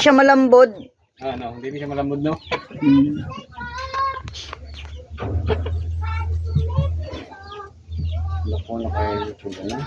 siya malambod. Ano, hindi siya malambot, no? Lako na kayo YouTube na.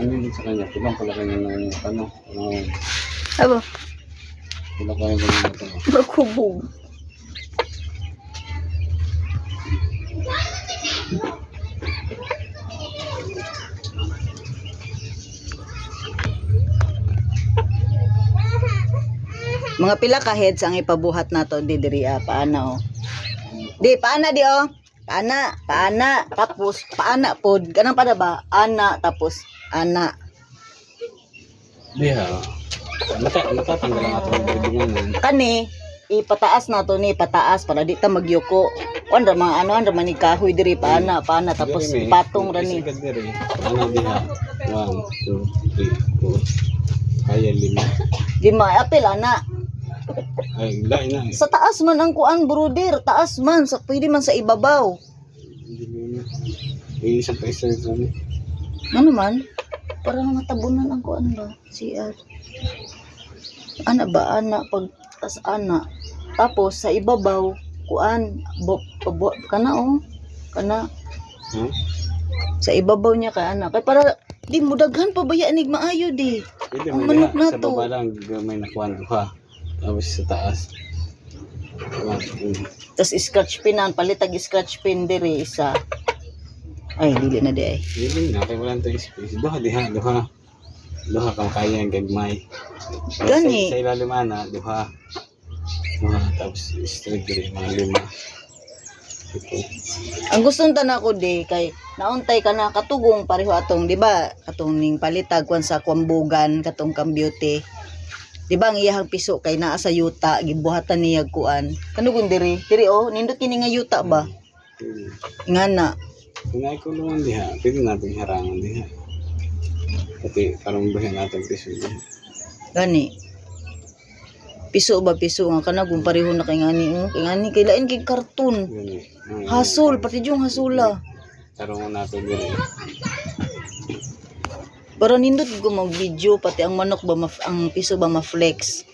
Ano yung sa kanya? Pulang pala kanya ng ano? Aba, Pulang pala kanya ng ano? makubog. Mga pila ka heads ang ipabuhat nato di diri paana oh. Di paana di oh. Paana tapos paana pod kanang pada ba? Ana tapos ana. Di ha. Matatanggal ang atong bibingan. Kani ipataas nato ni pataas para di ta magyuko. Andra mga ano andra man ni kahoy diri paana tapos patong ra ni. Ano di ha? 1, 2, 3, 4. Kaya 5. Di apil ana. Ay, lain na. Sa taas man ang kuan broder, taas man sa pwede man sa ibabaw. Isang paisa ito. Ano man? Parang matabunan ang kuan ba? CR. Ana ba ana pag tas ana. Tapos sa ibabaw kuan kana oh. Kana sa ibabaw niya ka ana. Kay para di mo daghan pa baya nig maayo di. Pwede Ang mo manok na na sa to. baba lang may nakuha duha. Tapos sa taas. Tas scratch pinan palitag scratch pin diri isa. Ay dili na di ay. Hindi na kay wala tayong space. Duha diha, duha. Duha kang kaya ang gagmay. Gani. Sa ilalim ana, duha. Duha tapos straight diri mga 5. Okay. Ang gustong tanan ko di kay nauntay ka na katugong pareho atong di ba katong ning palitag kwan sa kwambugan katong Cam Beauty. Di ba ang iyahang piso kay naa sa yuta gibuhatan niya kuan. Kanugon diri oh nindot kini nga yuta ba? Ngana. Kung ay kulungan diha, pwede natin harangan diha. Pati parang buhay natin piso diha. Gani. Piso ba piso nga kanagong pareho na kay ngani kay ngani kay lain kay karton. Gani. Hasol pati yung hasula. Tarungan natin diri. Para nindot ko mag video pati ang manok ba ang piso ba ma-flex.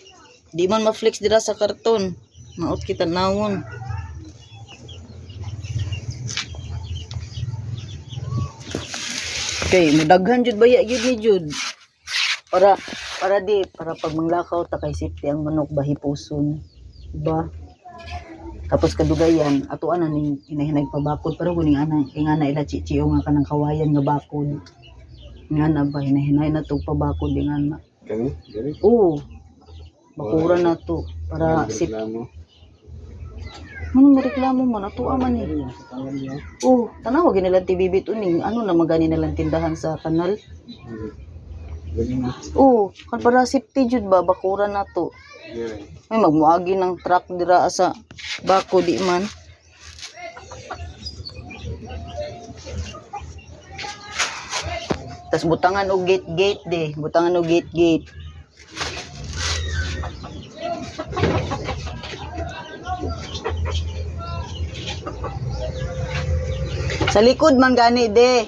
Di man ma-flex dira sa karton. Maot kita nawon. Okay, mudaghan jud baya jud ni jud. Para pag manglakaw ta kay safety ang manok ba hipuson. Diba? Tapos kadugayan ato ana ning hinahinay pabakod pero kuning ana ingana ila chichiyo nga kanang kawayan nga bakod. Nga na ba hinahinay na to pabakod di nga na. Kani? Diri. Oo. Bakura na to para sip. Reklamo. Ano reklamo man ato man ni. Oo, tanaw gyud nila TVB tuning ano na magani nilang tindahan sa kanal. Gani na. Oo, kan para safety jud ba bakura na to. Diri. May magmuagi ng truck dira sa bako di man. Tas butangan og gate de, butangan og gate. Sa likod man gani de.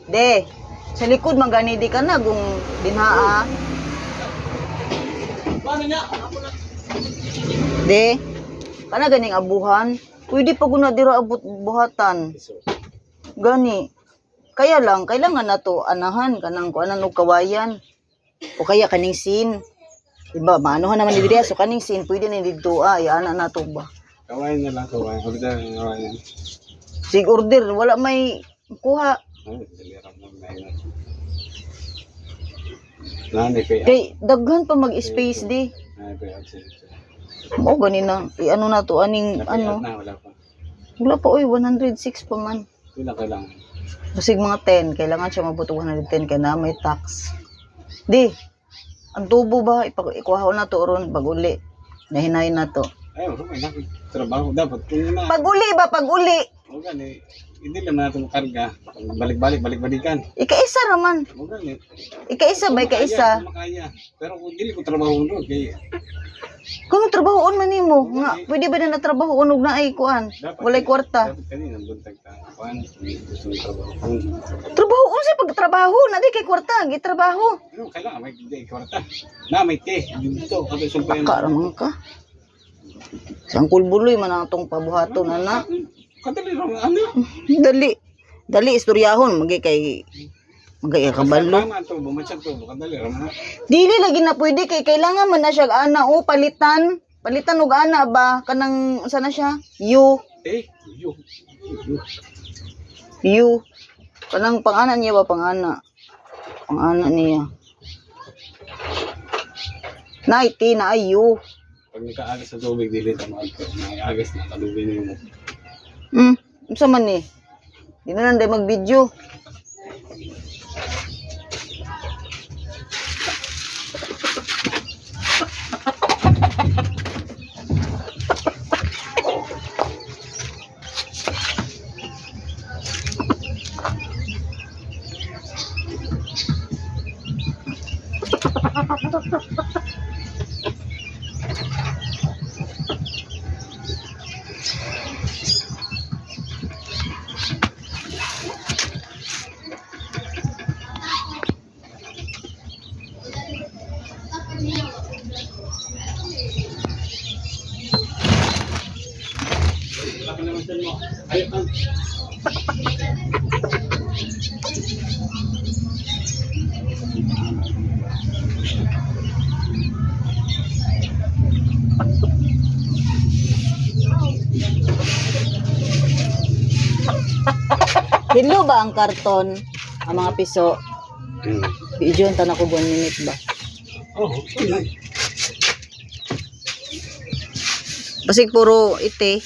De. Sa likod man gani di kana kung dinhaa. De. Kana ganing abuhan. Pwede pa guna dira abot buhatan. Gani. Kaya lang kailangan nato anahan kanang kuanan og kawayan. O kaya kaning sin. Diba, maanuhan naman ni diri so kaning sin pwede ni didto ay ana nato ba. Kawain na lang, kawain. Order na kawain. Sig order, wala may kuha. Ay, daliram mo na yun. Nani kaya? Kay daghan pa mag-space di. Nani kaya absent. Mo ganina, ano na to aning ano. Na, wala pa. Wala pa oy 106 pa man. Wala kailangan. Basig mga 10, kailangan siya mabuto 110 kay na may tax. Di. Ang tubo ba ikuha na to ron pag uli. Nahinay na to. Ay, may trabaho dapat kung na. Pag uli ba pag uli? O gani, hindi naman natin karga. Balik-balikan. Ika-isa raman. O gani. Ika-isa ba ika-isa? Makaya. Pero kung dili ko trabaho doon kay Kung trabahoon man nimo, nga pwede ba na natrabahoon og naay kuan? Walay kwarta. dapat kanina buntag ta. Kuan, gusto ng trabaho. Trabaho unsa pagtrabaho na di kay kwarta, gitrabaho. Ano kailangan may hindi kwarta. Na may te dito kasi sumpayan. Karamang ka. Sang kulbuloy man ang atong pabuhaton na. Kadali ra ano? Dali. Dali istoryahon magi kay kabalo. Tama to, bumatsag to, kadali ra man. Dili lagi na pwede kay kailangan man na siya ana o palitan. Palitan og ana ba kanang unsa na siya? You. You. Kanang pangana niya ba pangana? Pangana niya. Naiti na ayu. Pag nakaagas sa tubig, dili ta maagto. Nakaagas na kalubin mo. Unsa man ni? Di na lang day mag-video. Hello ba ang karton? Ang mga piso? Video ang tanak ko 1 minute ba? Oh, Basig puro ite.